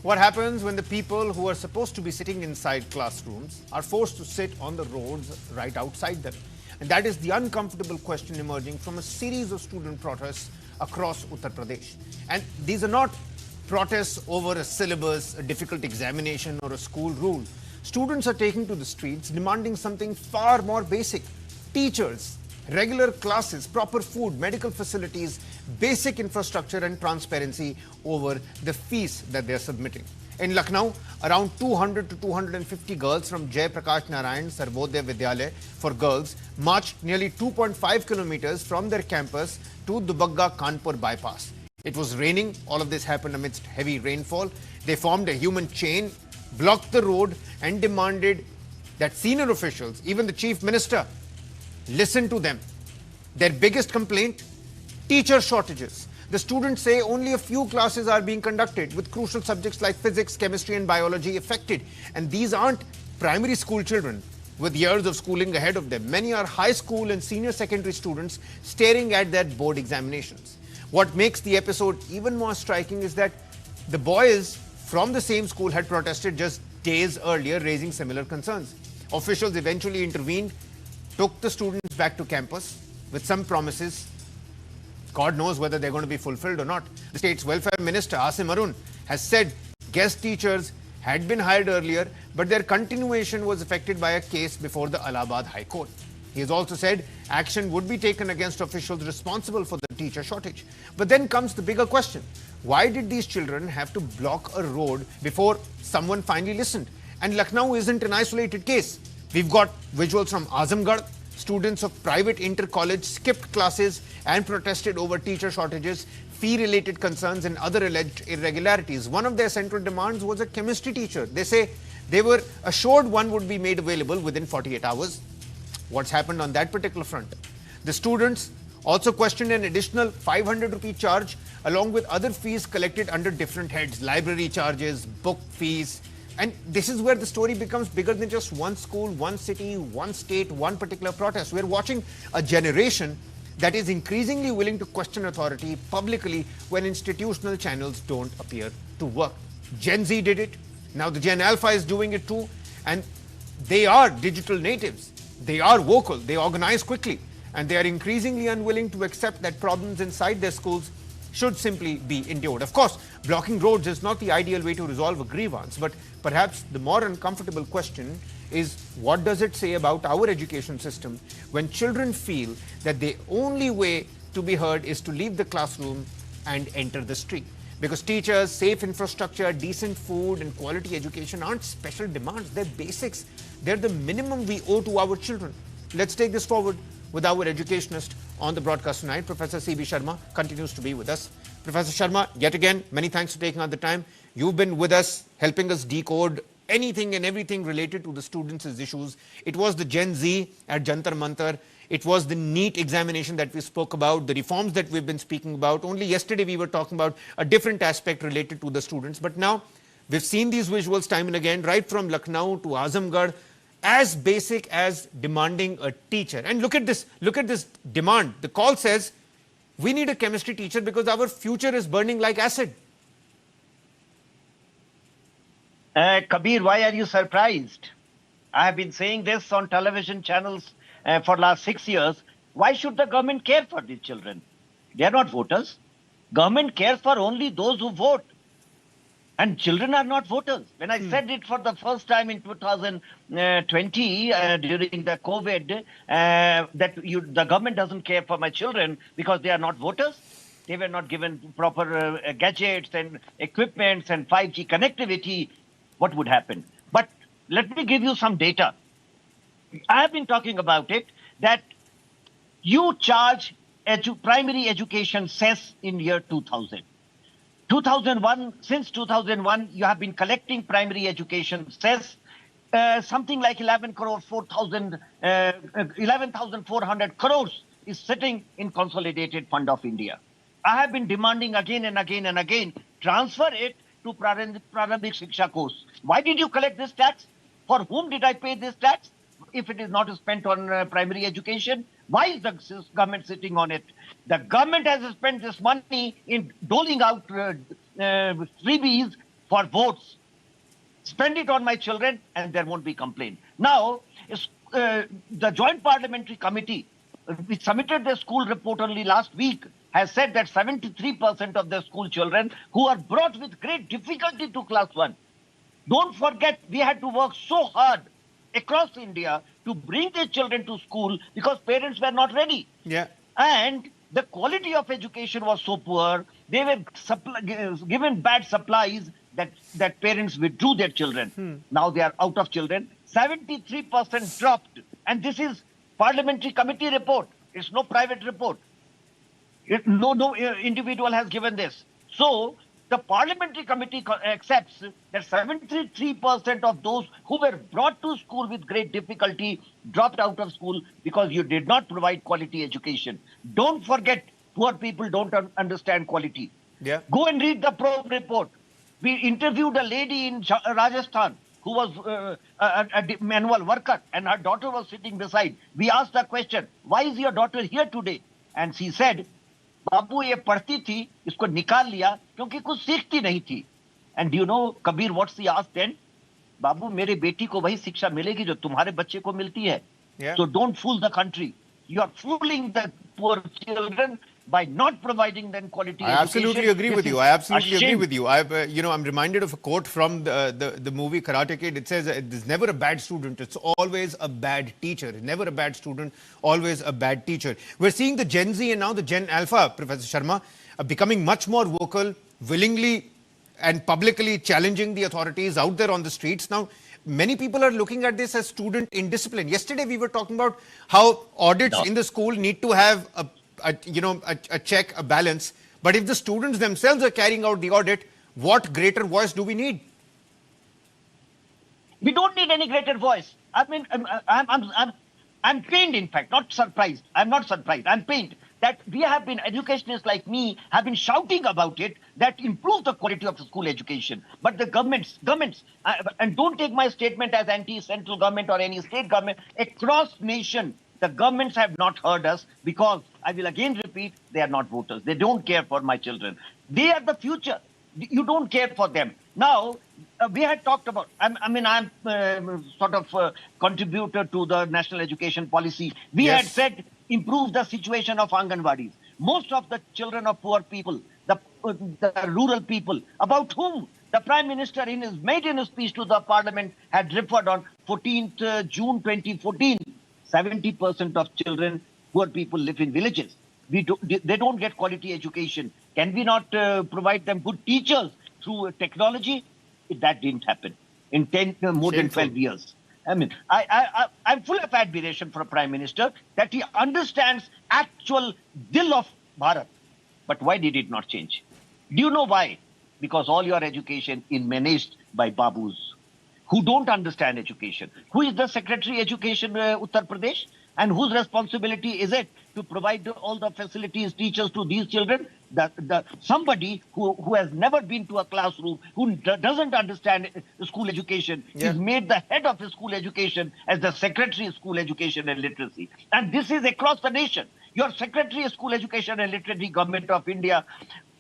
What happens when the people who are supposed to be sitting inside classrooms are forced to sit on the roads right outside them? And that is the uncomfortable question emerging from a series of student protests across Uttar Pradesh. And these are not protests over a syllabus, a difficult examination, or a school rule. Students are taking to the streets demanding something far more basic: teachers, regular classes, proper food, medical facilities, basic infrastructure, and transparency over the fees that they are submitting. In Lucknow, around 200 to 250 girls from Prakash Narayan Sarvodaya Vidyalaya for girls marched nearly 2.5 kilometers from their campus to Dubagga Kanpur bypass. It was raining. All of this happened amidst heavy rainfall. They formed a human chain, blocked the road, and demanded that senior officials, even the chief minister, listen to them. Their biggest complaint: teacher shortages. The students say only a few classes are being conducted, with crucial subjects like physics, chemistry, and biology affected. And these aren't primary school children with years of schooling ahead of them. Many are high school and senior secondary students staring at their board examinations. What makes the episode even more striking is that the boys from the same school had protested just days earlier, raising similar concerns. Officials eventually intervened, took the students back to campus with some promises. God knows whether they're going to be fulfilled or not. The state's welfare minister, Asim Arun, has said guest teachers had been hired earlier, but their continuation was affected by a case before the Allahabad High Court. He has also said action would be taken against officials responsible for the teacher shortage. But then comes the bigger question: why did these children have to block a road before someone finally listened? And Lucknow isn't an isolated case. We've got visuals from Azamgarh. Students of private inter-college skipped classes and protested over teacher shortages, fee-related concerns, and other alleged irregularities. One of their central demands was a chemistry teacher. They say they were assured one would be made available within 48 hours. What's happened on that particular front? The students also questioned an additional 500 rupee charge along with other fees collected under different heads: library charges, book fees. And this is where the story becomes bigger than just one school, one city, one state, one particular protest. We're watching a generation that is increasingly willing to question authority publicly when institutional channels don't appear to work. Gen Z did it. Now the Gen Alpha is doing it too. And they are digital natives. They are vocal. They organize quickly. And they are increasingly unwilling to accept that problems inside their schools should simply be endured. Of course, blocking roads is not the ideal way to resolve a grievance, but perhaps the more uncomfortable question is, what does it say about our education system when children feel that the only way to be heard is to leave the classroom and enter the street? Because teachers, safe infrastructure, decent food, and quality education aren't special demands, they're basics. They're the minimum we owe to our children. Let's take this forward with our educationist on the broadcast tonight. Professor C.B. Sharma continues to be with us. Professor Sharma, yet again, many thanks for taking out the time. You've been with us, helping us decode anything and everything related to the students' issues. It was the Gen Z at Jantar Mantar. It was the NEET examination that we spoke about, the reforms that we've been speaking about. Only yesterday we were talking about a different aspect related to the students. But now we've seen these visuals time and again, right from Lucknow to Azamgarh, as basic as demanding a teacher. And look at this demand. The call says, we need a chemistry teacher because our future is burning like acid. Kabir, why are you surprised? I have been saying this on television channels for last 6 years. Why should the government care for these children? They are not voters. Government cares for only those who vote. And children are not voters. When I said it for the first time in 2020 during the COVID, that the government doesn't care for my children because they are not voters. They were not given proper gadgets and equipments and 5G connectivity. What would happen? But let me give you some data. I have been talking about it, that you charge primary education cess in year 2000. 2001, since 2001, you have been collecting primary education cess, something like 11,400 crores is sitting in Consolidated Fund of India. I have been demanding again and again and again, transfer it to Prarambhik Shiksha course. Why did you collect this tax? For whom did I pay this tax? If it is not spent on primary education, why is the government sitting on it? The government has spent this money in doling out freebies for votes. Spend it on my children and there won't be complaint. Now, the Joint Parliamentary Committee, which submitted their school report only last week, has said that 73% of their school children who are brought with great difficulty to class 1. Don't forget, we had to work so hard across India to bring their children to school because parents were not ready. Yeah. And the quality of education was so poor, they were given bad supplies that parents withdrew their children. Now they are out of children. 73% dropped. And this is Parliamentary Committee report. It's no private report. No individual has given this. So the Parliamentary Committee accepts that 73% of those who were brought to school with great difficulty dropped out of school because you did not provide quality education. Don't forget, poor people don't understand quality. Yeah. Go and read the probe report. We interviewed a lady in Rajasthan who was a manual worker and her daughter was sitting beside. We asked the question, why is your daughter here today? And she said, बाबू ये पढ़ती थी, इसको निकाल लिया क्योंकि कुछ सीखती नहीं थी. And do you know, Kabir, what's the ask then? बाबू मेरे बेटी को वही शिक्षा मिलेगी जो तुम्हारे बच्चे को मिलती है. Yeah. So don't fool the country. You are fooling the poor children by not providing them quality education. I absolutely agree with you. I absolutely agree with you. I'm reminded of a quote from the movie Karate Kid. It says, "There's never a bad student. It's always a bad teacher. Never a bad student. Always a bad teacher." We're seeing the Gen Z and now the Gen Alpha, Professor Sharma, becoming much more vocal, willingly and publicly challenging the authorities out there on the streets. Now, many people are looking at this as student indiscipline. Yesterday, we were talking about how audits in the school need to have a check, a balance. But if the students themselves are carrying out the audit, what greater voice do we need? We don't need any greater voice. I mean, I'm pained, in fact, not surprised. I'm not surprised. I'm pained that we have been, educationists like me, have been shouting about it, that improve the quality of the school education. But the governments, and don't take my statement as anti-central government or any state government, across nation, the governments have not heard us because, I will again repeat, they are not voters. They don't care for my children. They are the future. You don't care for them. Now, we had talked about, I'm sort of contributor to the national education policy. We had said, improve the situation of Anganwadis. Most of the children of poor people, the rural people, about whom the Prime Minister made in his speech to the Parliament had referred on 14th June 2014. 70% of children, poor people live in villages. They don't get quality education. Can we not provide them good teachers through technology? That didn't happen in more than 12 years. I mean, I'm full of admiration for a Prime Minister that he understands actual dil of Bharat. But why did it not change? Do you know why? Because all your education is managed by babus who don't understand education. Who is the Secretary Education Uttar Pradesh? And whose responsibility is it to provide all the facilities, teachers to these children? Somebody who has never been to a classroom, who doesn't understand school education, is made the head of the school education as the Secretary of School Education and Literacy. And this is across the nation. Your Secretary of School Education and Literacy, Government of India,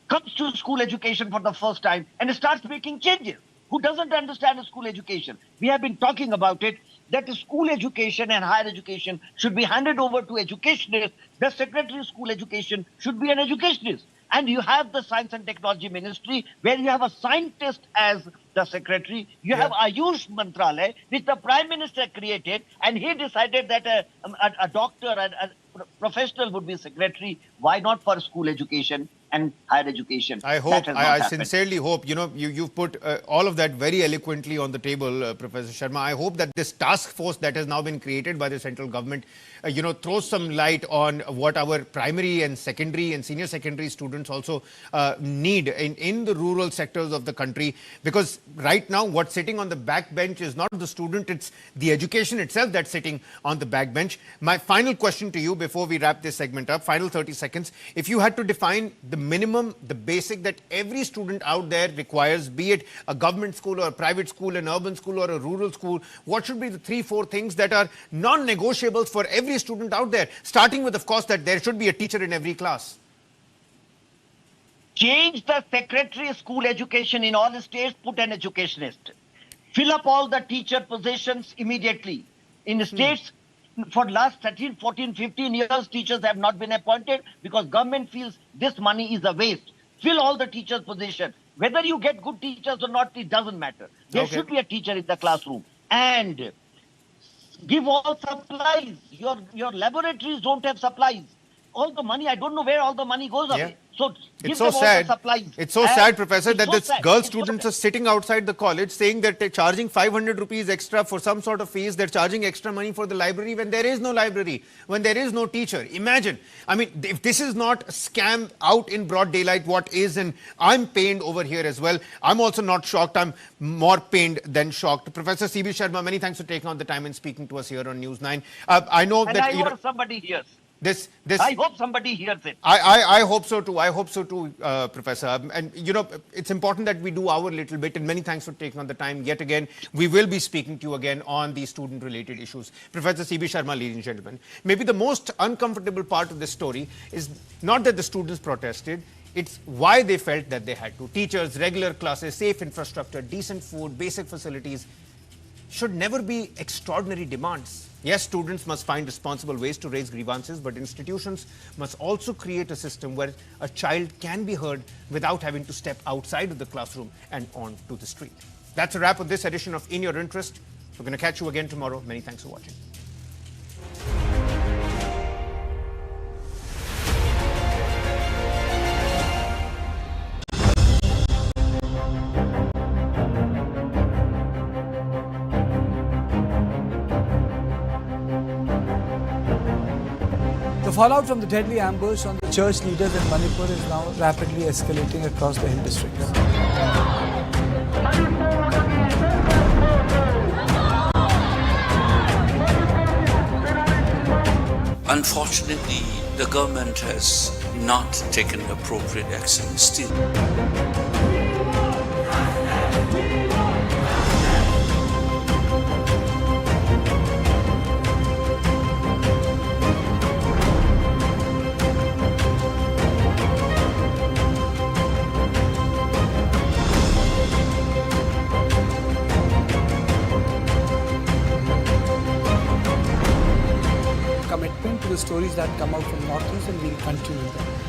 comes to school education for the first time and starts making changes. Who doesn't understand school education? We have been talking about it, that school education and higher education should be handed over to educationists. The Secretary of School Education should be an educationist. And you have the Science and Technology Ministry, where you have a scientist as the secretary. You have Ayush Mantralaya, which the Prime Minister created, and he decided that a doctor, a professional would be secretary. Why not for school education and higher education? I sincerely hope, you've put all of that very eloquently on the table, Professor Sharma. I hope that this task force that has now been created by the central government, throws some light on what our primary and secondary and senior secondary students also need in the rural sectors of the country. Because right now, what's sitting on the back bench is not the student, it's the education itself that's sitting on the back bench. My final question to you before we wrap this segment up, final 30 seconds. If you had to define the minimum, the basic that every student out there requires, be it a government school or a private school, an urban school or a rural school, what should be the 3-4 things that are non-negotiables for every student out there? Starting with, of course, that there should be a teacher in every class. Change the secretary school education in all states, put an educationist. Fill up all the teacher positions immediately. In states, for last 13, 14, 15 years, teachers have not been appointed because government feels this money is a waste. Fill all the teachers' positions. Whether you get good teachers or not, it doesn't matter. There should be a teacher in the classroom. And give all supplies. Your laboratories don't have supplies. All the money, I don't know where all the money goes away. So give it's so them all sad. the supplies. It's so sad, Professor, that so the sad. girl It's so students sad. are sitting outside the college saying that they're charging 500 rupees extra for some sort of fees. They're charging extra money for the library when there is no library, when there is no teacher. Imagine. I mean, if this is not a scam out in broad daylight, what is? And I'm pained over here as well. I'm also not shocked. I'm more pained than shocked. Professor C.B. Sharma, many thanks for taking out the time and speaking to us here on News 9. I know And that I hope somebody hears. this I hope somebody hears it. I hope so too. I hope so too, Professor. And you know, it's important that we do our little bit. And many thanks for taking on the time yet again. We will be speaking to you again on these student-related issues. Professor C.B. Sharma, ladies and gentlemen. Maybe the most uncomfortable part of this story is not that the students protested. It's why they felt that they had to. Teachers, regular classes, safe infrastructure, decent food, basic facilities should never be extraordinary demands. Yes, students must find responsible ways to raise grievances, but institutions must also create a system where a child can be heard without having to step outside of the classroom and onto the street. That's a wrap on this edition of In Your Interest. We're going to catch you again tomorrow. Many thanks for watching. The fallout from the deadly ambush on the church leaders in Manipur is now rapidly escalating across the hill districts. Unfortunately, the government has not taken appropriate action still. Commitment to the stories that come out from Northeast, and we'll continue them.